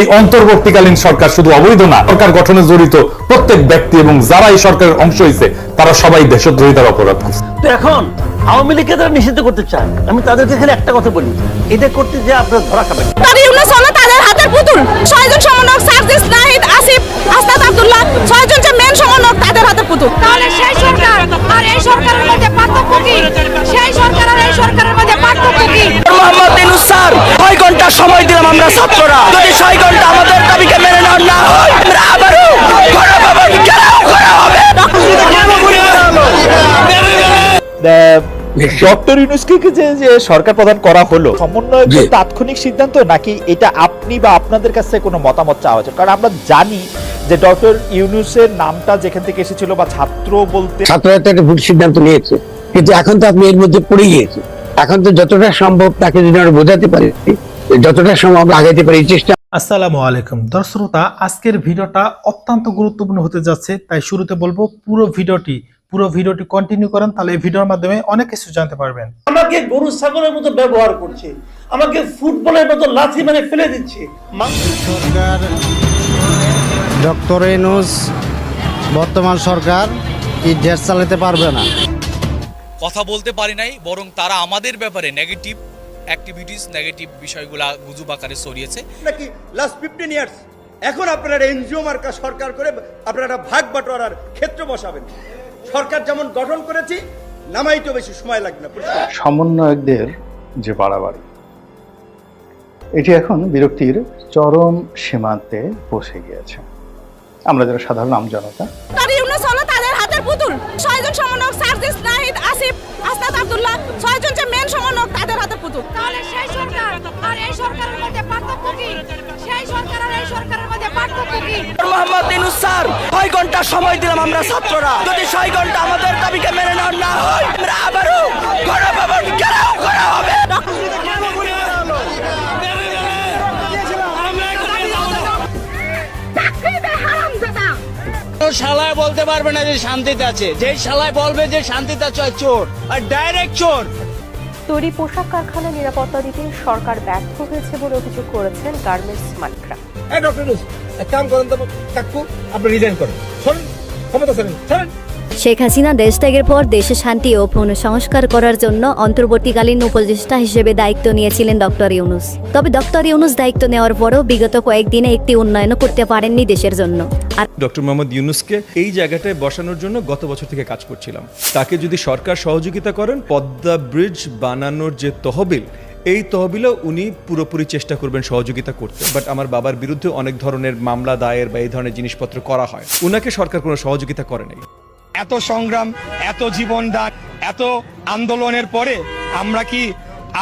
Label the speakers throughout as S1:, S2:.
S1: এই অন্তর্বর্তীকালীন সরকার শুধু অবৈধ না, সরকার গঠনে জড়িত প্রত্যেক ব্যক্তি এবং যারা এই সরকারের অংশ হয়েছে তারা সবাই দেশদ্রোহিতার অপরাধ করছে।
S2: তো এখন আওয়ামী লীগকে তারা নিষিদ্ধ করতে চায়, আমি তাদেরকে এখানে একটা কথা বলি, এটা করতে যে আপনারা ধরা খাবেন।
S3: তাদের হাতের পুতুল 6 জন সমন্বয়ক সার্জিস, নাহিদ, আসিফ, আস্তাদ, আব্দুল্লাহ, 6 জন যে মেন সমন্বয়ক তাদের হাতের পুতুল।
S4: তাহলে সেই সরকার আর এই সরকারের মধ্যে পার্থক্য কি? সেই সরকার আর এই সরকারের মধ্যে পার্থক্য কি?
S2: মোহাম্মদ ইউনূস স্যার 6 ঘন্টা সময় দিলাম আমরা ছাত্ররা, যদি 6 ঘন্টা আমাদের দাবিকে মেনে নেওয়া না হয় আমরা আবারও গণভবন ঘেরাও করা হবে।
S5: ডক্টর ইউনূসকে যে সরকার প্রধান করা হলো, সমন্বয়ের তাৎক্ষণিক সিদ্ধান্ত নাকি এটা আপনি বা আপনাদের কাছে কোনো মতামত চাওয়া হয়েছে? কারণ আমরা জানি যে ডক্টর ইউনূসের নামটা যেখান থেকে এসেছিল বা ছাত্র বলতে
S6: ছাত্ররা তো একটা ভুল সিদ্ধান্ত নিয়েছে, কিন্তু এখন তো আপনি এর মধ্যে পড়ে গিয়েছে। এখন তো যতটা সম্ভব তাকে যদি আমরা বোঝাতে পারি, যতটা সম্ভব আমরা আগাইতে পারি চেষ্টা।
S7: আসসালামু আলাইকুম দর্শক শ্রোতা, আজকের ভিডিওটা অত্যন্ত গুরুত্বপূর্ণ হতে যাচ্ছে, তাই শুরুতে বলবো পুরো ভিডিওটি কন্টিনিউ করেন, তাহলে এই ভিডিওর মাধ্যমে অনেক কিছু জানতে পারবেন।
S2: আমাকে গরু ছাগলের মতো ব্যবহার করছে, আমাকে ফুটবলের মতো লাথি মেরে ফেলে দিচ্ছে।
S8: সরকার ডক্টর ইউনূস বর্তমান সরকার কি দেশ চালাতে পারবে না,
S9: কথা বলতে পারি নাই, বরং তারা আমাদের ব্যাপারে নেগেটিভ অ্যাক্টিভিটিস, নেগেটিভ বিষয়গুলা গুজব আকারে ছড়িয়েছে।
S10: নাকি লাস্ট 15 ইয়ার্স এখন আপনারা এনজিও মার্কা সরকার করে আপনারা ভাগ বাটোয়ারার ক্ষেত্র বসাবেন। সরকার যেমন গঠন করেছি, নামাইতে বেশি সময় লাগবে না।
S11: সমন্বয়কদের যে বাড়াবাড়ি, এটি এখন বিরক্তির চরম সীমান্তে পৌঁছে গিয়েছে। আমরা যারা সাধারণ আমজনতা,
S3: তাদের হাতের পুতুল 6 জন সমন্বয়ক সার্জিস, নাহিদ, আসিফ, আস্তাদ, আব্দুল্লাহ, 6 জন যে মেন সমন্বয়ক তাদের হাতের পুতুল।
S4: তাহলে সেই সরকার আর এই সরকারের মধ্যে পার্থক্য কি? সেই সরকার আর এই সরকারের মধ্যে পার্থক্য কি?
S2: মোহাম্মদ ইউনূস স্যার 6 ঘন্টা সময় দিলাম আমরা ছাত্ররা, যদি 6 ঘন্টা আমাদের দাবিকে মেনে নেওয়া না হয় আমরা আবারও গণভবন ঘেরাও করা হবে।
S8: শালায় বলতে পারবে না যে শান্তিতে আছে, যেই শালায় বলবে যে শান্তিতে আছে চোর, আর ডাইরেক্ট চোর।
S12: তৈরি পোশাক কারখানা নিরাপত্তা দিতে সরকার ব্যর্থ হয়েছে বলে অভিযোগ করেছেন গার্মেন্টস মালিকরা।
S10: কাম করেন তো কাকু, আপনি রিজাইন করেন, শোনেন ক্ষমতা শোনেন।
S12: শেখ হাসিনা দেশ ত্যাগের পর দেশে শান্তি ও পুনঃসংস্কার করার জন্য অন্তর্বর্তীকালীন উপদেষ্টা হিসেবে দায়িত্ব নিয়েছিলেন ডক্টর ইউনূস। তবে ডক্টর ইউনূস দায়িত্ব নেওয়ার পরও বিগত কয়েকদিনে একটি উন্নয়নও করতে পারেননি দেশের জন্য। আর
S13: ডক্টর মোহাম্মদ ইউনূসকে এই জায়গাটায় বসানোর জন্য গত বছর থেকে কাজ করছিলাম। তাকে যদি সরকার সহযোগিতা করেন, পদ্মা ব্রিজ বানানোর যে তহবিল, এই তহবিলও উনি পুরোপুরি চেষ্টা করবেন সহযোগিতা করতে। বাট আমার বাবার বিরুদ্ধে অনেক ধরনের মামলা দায়ের বা এই ধরনের জিনিসপত্র করা হয়, উনাকে সরকার কোনো সহযোগিতা করে নাই।
S10: এত সংগ্রাম, এত জীবনদান, এত আন্দোলনের পরে আমরা কি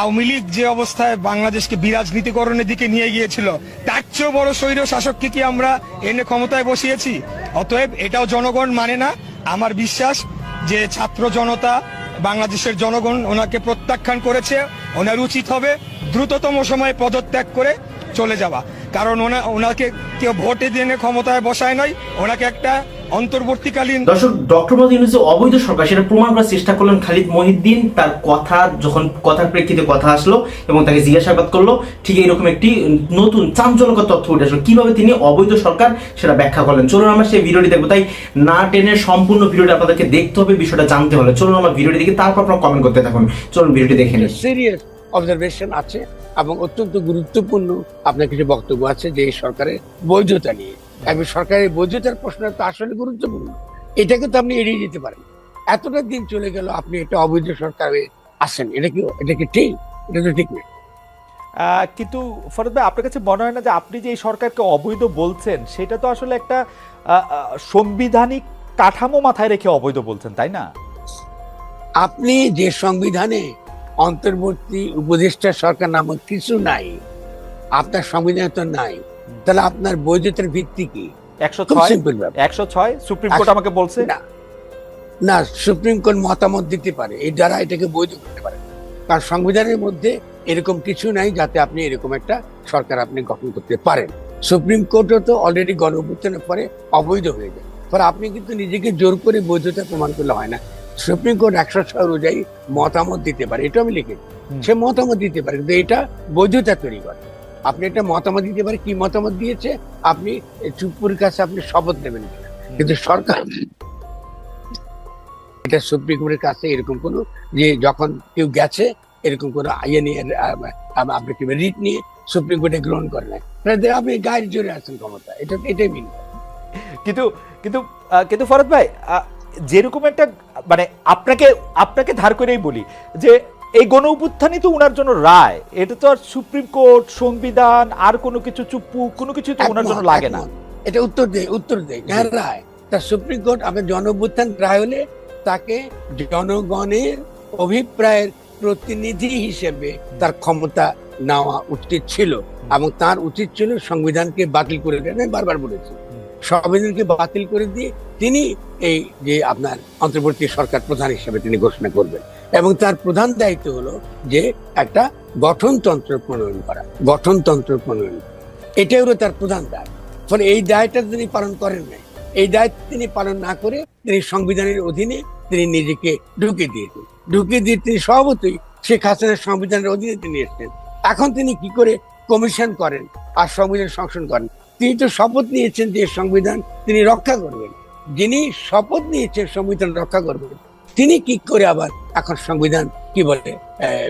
S10: আওয়ামী লীগ যে অবস্থায় বাংলাদেশকে বিরাজনীতিকরণের দিকে নিয়ে গিয়েছিল, তার চেয়েও বড় স্বৈর শাসককে কি আমরা এনে ক্ষমতায় বসিয়েছি? অতএব এটাও জনগণ মানে না। আমার বিশ্বাস যে ছাত্র জনতা, বাংলাদেশের জনগণ ওনাকে প্রত্যাখ্যান করেছে। ওনার উচিত হবে দ্রুততম সময়ে পদত্যাগ করে চলে যাওয়া, কারণ ওনাকে কেউ ভোটে দিয়ে ক্ষমতায় বসায় নয়, ওনাকে একটা অন্তর্বর্তীকালীন।
S14: দর্শক, ডক্টর মোহাম্মদ ইউনূস অবৈধ সরকার সেটা প্রমাণ করার চেষ্টা করলেন খালিদ মহিউদ্দিন। তার কথা যখন কথার প্রেক্ষিতে কথা আসলো এবং তাকে জিজ্ঞাসাবাদ করলো, ঠিক এইরকম একটি নতুন চাঞ্চল্যকর তথ্য উঠে আসলো। কিভাবে তিনি অবৈধ সরকার সেটা ব্যাখ্যা করলেন, চলুন আমরা সেই ভিডিওটি দেখবো। তাই না টেনে সম্পূর্ণ ভিডিওটি আপনাদেরকে দেখতে হবে, বিষয়টা জানতে হলে চলুন আমরা ভিডিওটি দেখি, তারপর আপনারা কমেন্ট করতে থাকুন। চলুন ভিডিওটি দেখে নিন।
S6: সিরিয়াস অবজারভেশন আছে এবং অত্যন্ত গুরুত্বপূর্ণ আপনার কিছু বক্তব্য আছে যে এই সরকারের বৈধতা নিয়ে। এবং সরকারের বৈধতার প্রশ্ন তো আসলে গুরুত্বপূর্ণ, এটাকে তো আপনি এড়িয়ে যেতে পারেন। এতটা দিন চলে গেল, আপনি একটা অবৈধ সরকারে আসেন, এটা কি ঠিক? এটা তো ঠিক না।
S5: কিন্তু ফরদ ভাই, আপনার কাছে মনে হয় না যে আপনি যে এই সরকারকে অবৈধ বলছেন সেটা তো আসলে একটা সাংবিধানিক কাঠামো মাথায় রেখে অবৈধ বলছেন, তাই না?
S6: আপনি যে সংবিধানে অন্তর্বর্তী উপদেষ্টা সরকার নামক কিছু নাই, আপনার সংবিধানে তো নাই, তাহলে আপনার বৈধতার ভিত্তি কি?
S5: 106 সুপ্রিম কোর্ট আমাকে বলছে
S6: না, সুপ্রিম কোর্ট মতামত দিতে পারে, এই দ্বারা এটাকে বৈধ করতে পারে। কারণ সংবিধানের মধ্যে এরকম কিছু নাই যাতে আপনি এরকম একটা সরকার আপনি গঠন করতে পারেন। সুপ্রিম কোর্টও তো অলরেডি গণঅভ্যুত্থানের পরে অবৈধ হয়ে যায়, ফলে আপনি কিন্তু নিজেকে জোর করে বৈধতা প্রমাণ করলে হয় না। সুপ্রিম কোর্ট 106 অনুযায়ী মতামত দিতে পারে, এটা আমি লিখেছি, সে মতামত দিতে পারে, কিন্তু এটা বৈধতা তৈরি করে। আপনি একটা মতামত দিতে পারেন, কি মতামত দিয়েছে আপনি চুপুর কাছে আপনি শপথ নেবেন কিনা। কিন্তু সরকার এটা সুপ্রিম কোর্টের কাছে এরকম কোনো যে যখন কেউ গেছে এরকম কোনো ইয়ে নিয়ে আপনি কি রিট নিয়ে সুপ্রিম কোর্টে গ্রহণ করে নাই, আপনি গায়ের জোরে আছেন ক্ষমতা, এটাই মিন।
S5: কিন্তু কিন্তু কিন্তু ফরহাদ ভাই, যেরকম একটা মানে আপনাকে ধার করেই বলি যে এই গণ অভ্যুত্থানই তো ওনার জন্য রায়, এটা তো আর সুপ্রিম কোর্ট, সংবিধান আর কোনো কিছু চুপ্পু কোনো কিছু তো ওনার জন্য লাগে না।
S6: এটা উত্তর দেয় রায়, তার সুপ্রিম কোর্ট আপনার জন অভ্যুত্থান রায় হলে তাকে জনগণের অভিপ্রায়ের প্রতিনিধি হিসেবে তার ক্ষমতা নেওয়া উচিত ছিল, এবং তার উচিত ছিল সংবিধানকে বাতিল করে দেন। আমি বারবার বলেছি সংবিধানকে বাতিল করে দিয়ে তিনি এই যে আপনার অন্তর্বর্তী সরকার প্রধান হিসেবে তিনি ঘোষণা করবেন, এবং তার প্রধান দায়িত্ব হলো যে একটা গঠনতন্ত্র প্রণয়ন করা, এটাই হলো তার প্রধান দায়। ফলে এই দায়টা তিনি পালন করেন নাই, এই দায়িত্ব তিনি পালন না করে তিনি সংবিধানের অধীনে তিনি নিজেকে ঢুকিয়ে দিয়ে তিনি স্বভাবতই শেখ হাসিনার সংবিধানের অধীনে তিনি এসেছেন। এখন তিনি কি করে কমিশন করেন আর সংবিধান সংশোধন করেন? তিনি তো শপথ নিয়েছেন যে সংবিধান তিনি রক্ষা করবেন, যিনি শপথ নিয়েছেন সংবিধান রক্ষা করবেন তিনি কি করে আবার এখন সংবিধান কি বলে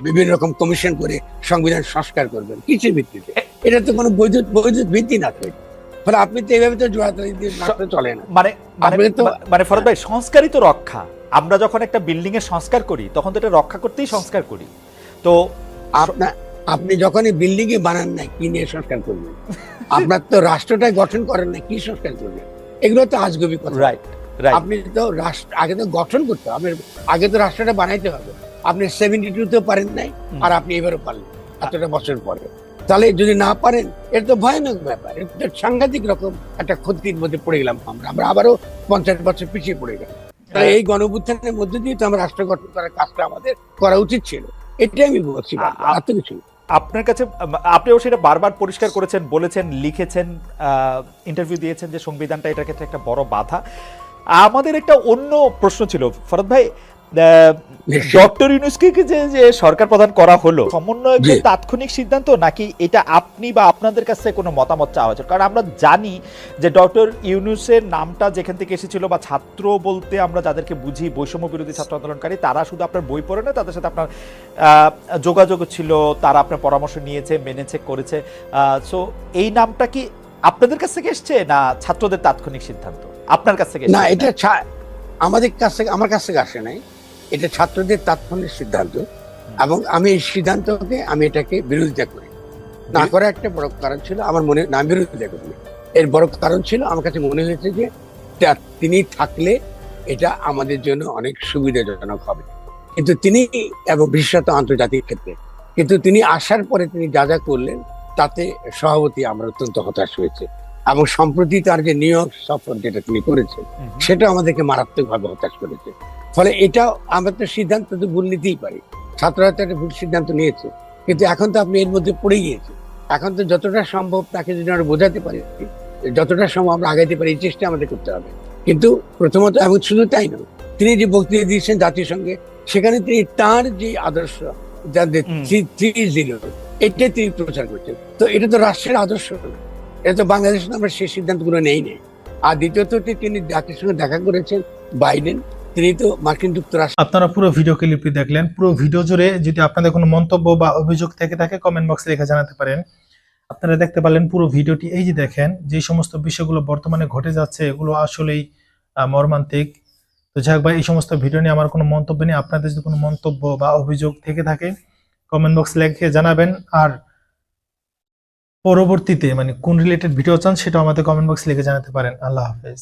S6: বিভিন্ন রকম কমিশন করে সংবিধান সংস্কার করবেন কিসের ভিত্তিতে? এটা তো কোনো বৈধ ভিত্তি না তো। ফলে আপনি তো এইভাবে তো জোড়াতালি চলে না।
S5: মানে ফরহাদ ভাই, সংস্কারই তো রক্ষা। আমরা যখন একটা বিল্ডিং এর সংস্কার করি তখন তো এটা রক্ষা করতেই সংস্কার করি। তো
S6: আপনি যখন এই বিল্ডিং এ বানান না, কি নিয়ে সংস্কার করবেন? আপনার তো রাষ্ট্রটাই গঠন করেন না, কি সংস্কার করবেন? এগুলো তো আজগবি কথা।
S5: রাইট।
S6: আপনি তো রাষ্ট্র আগে তো গঠন করতে হবে, আগে তো রাষ্ট্রটা বানাইতে হবে। আপনি 72 পারেন নাই, আর আপনি এবারও পারলেন এতটা বছর পরে। তাহলে যদি না পারেন, এটা তো ভয়ানক ব্যাপার, এটা সাংঘাতিক রকম একটা ক্ষতির মধ্যে পড়ে গেলাম আমরা আবারও 50 বছর পিছিয়ে পড়ে গেলাম। তাহলে এই গণঅভ্যুত্থানের মধ্যে দিয়ে তো আমরা রাষ্ট্র গঠন করার কাজটা আমাদের করা উচিত ছিল, এটাই আমি বলছি। আর তো কিছু
S5: আপনার কাছে, আপনিও সেটা বারবার পরিষ্কার করেছেন, বলেছেন, লিখেছেন, ইন্টারভিউ দিয়েছেন যে সংবিধানটা এটার ক্ষেত্রে একটা বড় বাধা। আমাদের একটা অন্য প্রশ্ন ছিল ফরহাদ ভাই, ডক্টর ইউনূসকে যে সরকার প্রধান করা হলো, সমন্বয়কের তাৎক্ষণিক সিদ্ধান্ত নাকি এটা আপনি বা আপনাদের কাছে কোনো মতামত চাওয়া হয়েছে? কারণ আমরা জানি যে ডক্টর ইউনূসের নামটা যেখান থেকে এসেছিল, বা ছাত্র বলতে আমরা যাদেরকে বুঝি বৈষম্য বিরোধী ছাত্র আন্দোলনকারী, তারা শুধু আপনার বই পড়ে না, তাদের সাথে আপনার যোগাযোগ ছিল, তারা আপনার পরামর্শ নিয়েছে, মেনেছে, করেছে। সো এই নামটা কি আপনাদের কাছ থেকে এসছে না ছাত্রদের তাৎক্ষণিক সিদ্ধান্ত আপনার কাছ থেকে?
S6: না, এটা আমাদের কাছ থেকে, আমার কাছ থেকে আসে নাই, এটা ছাত্রদের তাৎক্ষণিক সিদ্ধান্ত। এবং আমি এই সিদ্ধান্তকে আমি এটাকে বিরোধিতা করি না করে একটা বড় কারণ ছিল আমার মনে, না বিরোধিতা করি, এর বড় কারণ ছিল আমার কাছে মনে হয়েছে যে তিনি থাকলে এটা আমাদের জন্য অনেক সুবিধাজনক হবে। কিন্তু তিনি, এবং বিশেষত আন্তর্জাতিক ক্ষেত্রে, কিন্তু তিনি আসার পরে তিনি যা যা করলেন তাতে সভাপতি আমরা অত্যন্ত হতাশ হয়েছে। এবং সম্প্রতি তার যে নিউ ইয়র্ক সফর যেটা তিনি করেছেন, সেটা আমাদেরকে মারাত্মকভাবে হতাশ করেছে। ফলে এটা আমরা তো সিদ্ধান্ত তো ভুল নিতেই পারি, ছাত্ররা তো একটা ভুল সিদ্ধান্ত নিয়েছে, কিন্তু এখন তো আপনি এর মধ্যে পড়ে গিয়েছে। এখন তো যতটা সম্ভব তাকে যদি আমরা বোঝাতে পারি, যতটা সম্ভব আমরা আগাইতে পারি, এই চেষ্টা আমাদের করতে হবে। কিন্তু প্রথমত, এবং শুধু তাই নয়, তিনি যে বক্তৃতা দিয়েছেন জাতিসংঘে, সেখানে তিনি তার যে আদর্শ, যাদের 3-0 এটাই তিনি প্রচার করছেন। তো এটা তো রাষ্ট্রের আদর্শ, এটা তো বাংলাদেশ আমরা সেই সিদ্ধান্তগুলো নেই। আর দ্বিতীয়ত, তিনি জাতিসংঘে দেখা করেছেন বাইডেন, তিনি তো মার্কিন যুক্তরাষ্ট্র।
S7: আপনারা পুরো ভিডিও ক্লিপটি দেখলেন। পুরো ভিডিও জুড়ে যদি আপনাদের কোনো মন্তব্য বা অভিযোগ থেকে থাকে কমেন্ট বক্সে লিখে জানাতে পারেন। আপনারা দেখতে পারলেন পুরো ভিডিওটি। এই যে দেখেন, যে সমস্ত বিষয়গুলো বর্তমানে ঘটে যাচ্ছে, এগুলো আসলেই মর্মান্তিক। তো যাই হোক ভাই, এই সমস্ত ভিডিও নিয়ে আমার কোনো মন্তব্য নেই। আপনাদের যদি কোনো মন্তব্য বা অভিযোগ থেকে থাকে কমেন্ট বক্সে লিখে জানাবেন। আর পরবর্তীতে মানে কোন রিলেটেড ভিডিও চান সেটাও আমাদের কমেন্ট বক্সে লিখে জানাতে পারেন। আল্লাহ হাফেজ।